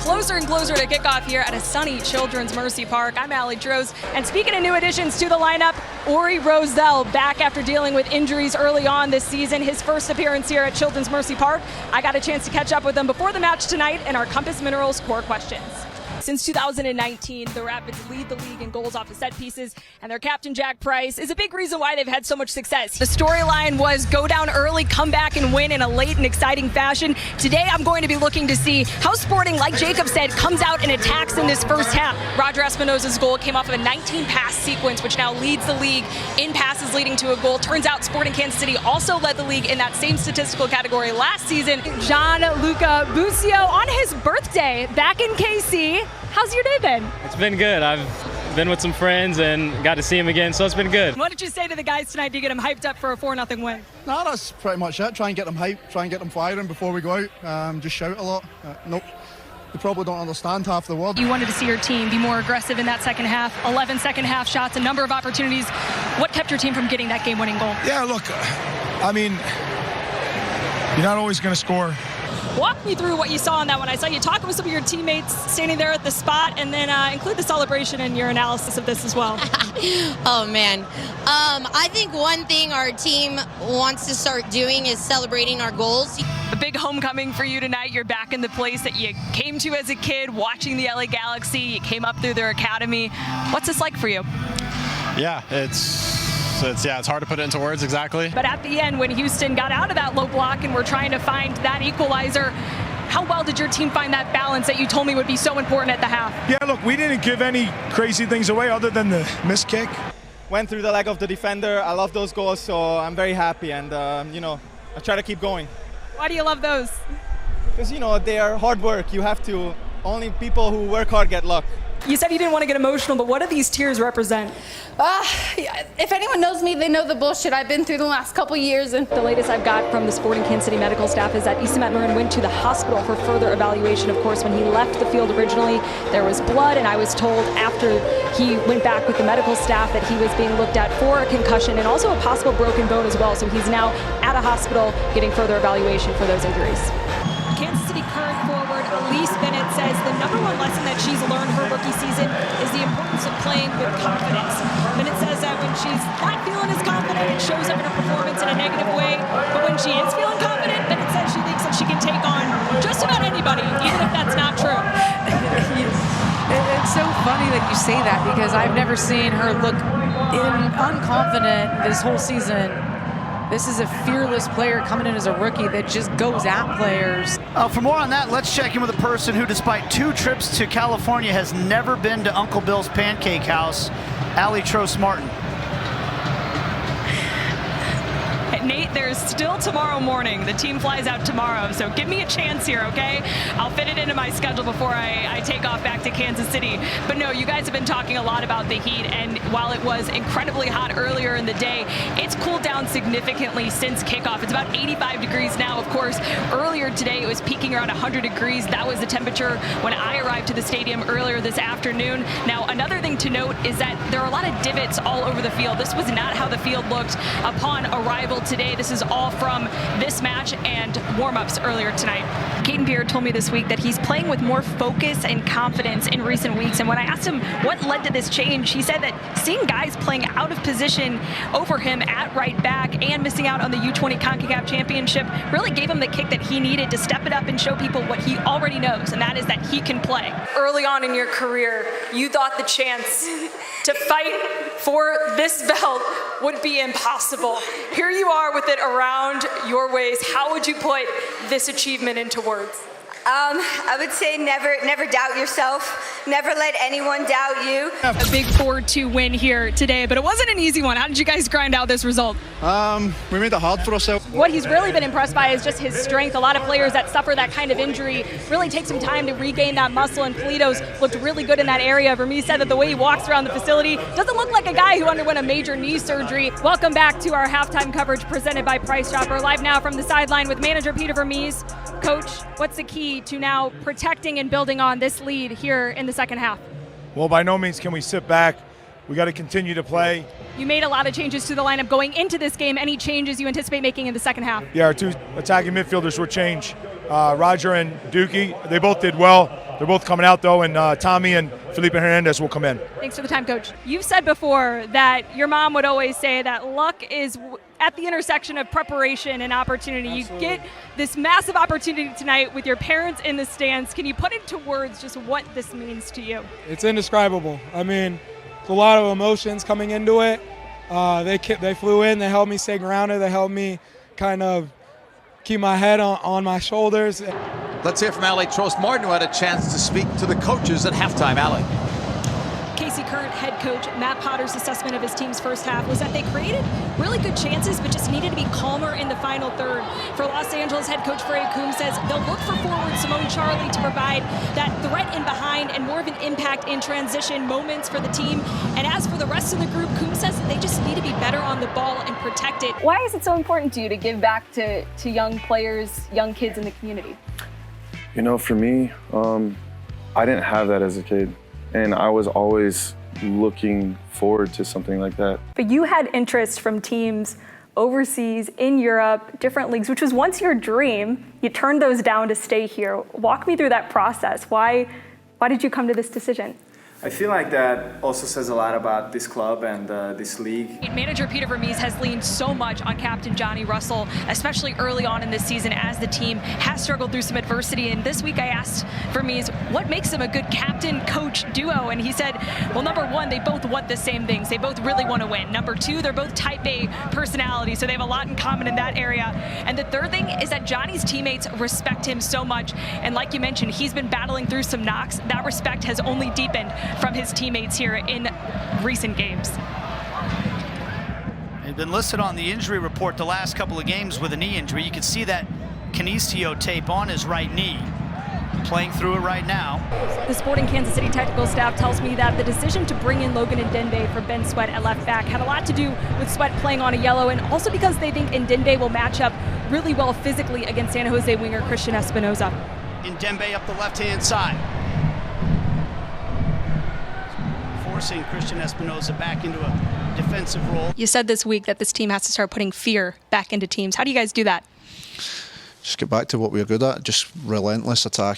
closer and closer to kickoff here at a sunny Children's Mercy Park. I'm Aly Trost, and speaking of new additions to the lineup, Aly Trost back after dealing with injuries early on this season. His first appearance here at Children's Mercy Park. I got a chance to catch up with him before the match tonight in our Compass Minerals core questions. Since 2019, the Rapids lead the league in goals off of set pieces, and their captain, Jack Price, is a big reason why they've had so much success. The storyline was go down early, come back and win in a late and exciting fashion. Today, I'm going to be looking to see how Sporting, like Jacob said, comes out and attacks in this first half. Roger Espinoza's goal came off of a 19-pass sequence, which now leads the league in passes leading to a goal. Turns out Sporting Kansas City also led the league in that same statistical category last season. Gianluca Busio on his birthday back in KC. How's your day been? It's been good. I've been with some friends and got to see him again, so it's been good. What did you say to the guys tonight to get them hyped up for a 4-0 win? No, that's pretty much it. Try and get them hyped, try and get them firing before we go out. Just shout a lot. Nope. They probably don't understand half the word. You wanted to see your team be more aggressive in that second half. 11 second half shots, a number of opportunities. What kept your team from getting that game-winning goal? Yeah, look, I mean, you're not always going to score. Walk me through what you saw on that one. I saw you talking with some of your teammates standing there at the spot, and then include the celebration in your analysis of this as well. Oh, man. I think one thing our team wants to start doing is celebrating our goals. A big homecoming for you tonight. You're back in the place that you came to as a kid, watching the LA Galaxy. You came up through their academy. What's this like for you? Yeah, it's hard to put it into words exactly. But at the end, when Houston got out of that low block and were trying to find that equalizer, how well did your team find that balance that you told me would be so important at the half? Yeah, look, we didn't give any crazy things away other than the missed kick. Went through the leg of the defender. I love those goals, so I'm very happy, and I try to keep going. Why do you love those? Because they are hard work. You have to. Only people who work hard get luck. You said you didn't want to get emotional, but what do these tears represent? If anyone knows me, they know the bullshit I've been through the last couple years. And the latest I've got from the Sporting Kansas City medical staff is that Isimat Marin went to the hospital for further evaluation. Of course, when he left the field originally, there was blood, and I was told after he went back with the medical staff that he was being looked at for a concussion and also a possible broken bone as well. So he's now at a hospital getting further evaluation for those injuries. Kansas City current forward Elise Bennett says the number one lesson that she's learned her rookie season is the importance of playing with confidence. Bennett says that when she's not feeling as confident, it shows up in her performance in a negative way. But when she is feeling confident, Bennett says she thinks that she can take on just about anybody, even if that's not true. It's so funny that you say that, because I've never seen her look unconfident this whole season. This is a fearless player coming in as a rookie that just goes at players. For more on that, let's check in with a person who, despite 2 trips to California, has never been to Uncle Bill's Pancake House, Aly Trost Martin. Nate, there's still tomorrow morning. The team flies out tomorrow, so give me a chance here, okay? I'll fit it into my schedule before I take off back to Kansas City. But no, you guys have been talking a lot about the heat, and while it was incredibly hot earlier in the day, it's cooled down significantly since kickoff. It's about 85 degrees now. Of course, earlier today it was peaking around 100 degrees. That was the temperature when I arrived to the stadium earlier this afternoon. Now, another thing to note is that there are a lot of divots all over the field. This was not how the field looked upon arrival today. This is all from this match and warm-ups earlier tonight. Caden Pierre told me this week that he's playing with more focus and confidence in recent weeks. And when I asked him what led to this change, he said that seeing guys playing out of position over him at right back and missing out on the U20 CONCACAF Championship really gave him the kick that he needed to step it up and show people what he already knows, and that is that he can play. Early on in your career, you thought the chance to fight for this belt would be impossible. Here you are with it around your waist. How would you put this achievement into words? I would say never doubt yourself. Never let anyone doubt you. A big 4-2 win here today, but it wasn't an easy one. How did you guys grind out this result? We made it hard for ourselves. What he's really been impressed by is just his strength. A lot of players that suffer that kind of injury really take some time to regain that muscle, and Polito's looked really good in that area. Vermees said that the way he walks around the facility doesn't look like a guy who underwent a major knee surgery. Welcome back to our halftime coverage presented by Price Chopper. Live now from the sideline with manager Peter Vermees. Coach, what's the key to now protecting and building on this lead here in the second half? Well, by no means can we sit back We got to continue to play. You made a lot of changes to the lineup going into this game. Any changes you anticipate making in the second half? Yeah, our two attacking midfielders were changed. Roger and Dookie, they both did well. They're both coming out, though, and Tommy and Felipe Hernandez will come in. Thanks for the time, Coach. You've said before that your mom would always say that luck is at the intersection of preparation and opportunity. Absolutely. You get this massive opportunity tonight with your parents in the stands. Can you put into words just what this means to you? It's indescribable. I mean, there's a lot of emotions coming into it. They flew in, they helped me stay grounded, they helped me kind of keep my head on my shoulders. Let's hear from Aly Trost Martin, who had a chance to speak to the coaches at halftime. Aly. Casey, current head coach Matt Potter's assessment of his team's first half was that they created really good chances, but just needed to be calmer in the final third. For Los Angeles head coach Freya Coombs says they'll look for forward Simone Charlie to provide that threat in behind and more of an impact in transition moments for the team. And as for the rest of the group, Coombs says they just need to be better on the ball and protect it. Why is it so important to you to give back to young players, young kids in the community? You know, for me, I didn't have that as a kid. And I was always looking forward to something like that. But you had interest from teams overseas, in Europe, different leagues, which was once your dream. You turned those down to stay here. Walk me through that process. Why did you come to this decision? I feel like that also says a lot about this club and this league. Manager Peter Vermees has leaned so much on Captain Johnny Russell, especially early on in this season as the team has struggled through some adversity. And this week I asked Vermees what makes them a good captain-coach duo, and he said, well, number one, they both want the same things. They both really want to win. Number two, they're both type A personalities, so they have a lot in common in that area. And the third thing is that Johnny's teammates respect him so much. And like you mentioned, he's been battling through some knocks. That respect has only deepened from his teammates here in recent games. He's been listed on the injury report the last couple of games with a knee injury. You can see that kinestio tape on his right knee. Playing through it right now. The Sporting Kansas City technical staff tells me that the decision to bring in Logan Ndembe for Ben Sweat at left back had a lot to do with Sweat playing on a yellow, and also because they think Ndembe will match up really well physically against San Jose winger Christian Espinoza. Ndembe up the left-hand side. Forcing Christian Espinoza back into a defensive role. You said this week that this team has to start putting fear back into teams. How do you guys do that? Just get back to what we're good at, just relentless attack.